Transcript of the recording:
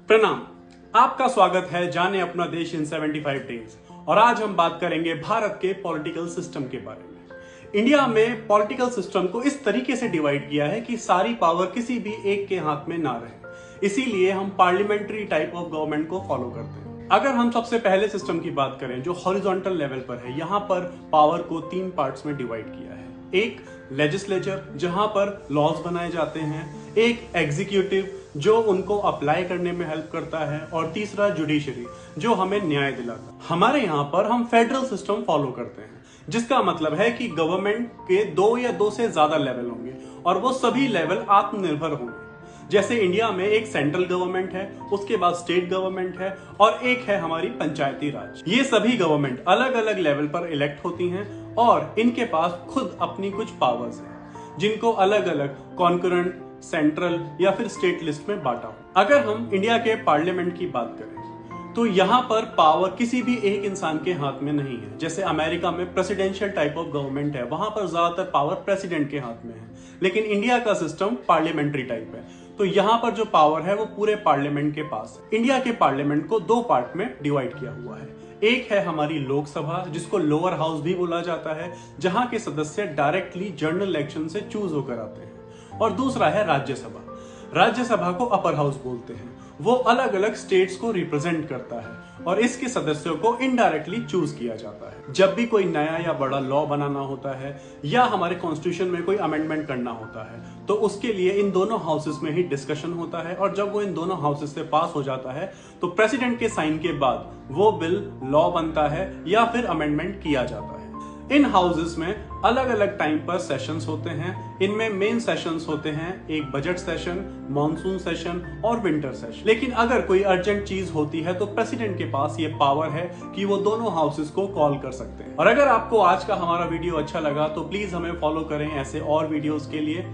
प्रणाम। आपका स्वागत है जाने अपना देश इन 75 डेज। और आज हम बात करेंगे भारत के पॉलिटिकल सिस्टम के बारे में। इंडिया में पॉलिटिकल सिस्टम को इस तरीके से डिवाइड किया है कि सारी पावर किसी भी एक के हाथ में ना रहे, इसीलिए हम पार्लियामेंट्री टाइप ऑफ गवर्नमेंट को फॉलो करते हैं। अगर हम सबसे पहले सिस्टम की बात करें जो हॉरिजॉन्टल लेवल पर है, यहाँ पर पावर को 3 पार्ट्स में डिवाइड किया है। एक लेजिस्लेचर जहां पर लॉज बनाए जाते हैं, एक एग्जीक्यूटिव जो उनको अप्लाई करने में हेल्प करता है, और तीसरा जुडिशरी जो हमें न्याय दिलाता है। हमारे यहाँ पर हम फेडरल सिस्टम फॉलो करते हैं, जिसका मतलब है कि गवर्नमेंट के 2 या 2 से ज्यादा लेवल होंगे और वो सभी लेवल आत्मनिर्भर होंगे। जैसे इंडिया में एक सेंट्रल गवर्नमेंट है, उसके बाद स्टेट गवर्नमेंट है और एक है हमारी पंचायती राज। ये सभी गवर्नमेंट अलग अलग लेवल पर इलेक्ट होती हैं और इनके पास खुद अपनी कुछ पावर्स हैं, जिनको अलग अलग कॉन्करेंट, सेंट्रल या फिर स्टेट लिस्ट में बांटा हो। अगर हम इंडिया के पार्लियामेंट की बात करें तो यहाँ पर पावर किसी भी एक इंसान के हाथ में नहीं है। जैसे अमेरिका में प्रेसिडेंशियल टाइप ऑफ गवर्नमेंट है, वहां पर ज्यादातर पावर प्रेसिडेंट के हाथ में है, लेकिन इंडिया का सिस्टम पार्लियामेंट्री टाइप है, तो यहाँ पर जो पावर है वो पूरे पार्लियामेंट के पास है। इंडिया के पार्लियामेंट को 2 पार्ट में डिवाइड किया हुआ है। एक है हमारी लोकसभा, जिसको लोअर हाउस भी बोला जाता है, जहां के सदस्य डायरेक्टली जनरल इलेक्शन से चूज होकर आते हैं, और दूसरा है राज्यसभा। राज्यसभा को अपर हाउस बोलते हैं, वो अलग अलग स्टेट्स को रिप्रेजेंट करता है और इसके सदस्यों को इनडायरेक्टली चूज किया जाता है। जब भी कोई नया या बड़ा लॉ बनाना होता है या हमारे कॉन्स्टिट्यूशन में कोई अमेंडमेंट करना होता है, तो उसके लिए इन दोनों हाउसेस में ही डिस्कशन होता है, और जब वो इन दोनों हाउसेस से पास हो जाता है तो प्रेसिडेंट के साइन के बाद वो बिल लॉ बनता है या फिर अमेंडमेंट किया जाता है। इन हाउसेस में अलग अलग टाइम पर सेशंस होते हैं। इनमें मेन सेशंस होते हैं एक बजट सेशन, मॉनसून सेशन और विंटर सेशन। लेकिन अगर कोई अर्जेंट चीज होती है तो प्रेसिडेंट के पास ये पावर है कि वो दोनों हाउसेस को कॉल कर सकते हैं। और अगर आपको आज का हमारा वीडियो अच्छा लगा तो प्लीज हमें फॉलो करें ऐसे और वीडियोस के लिए।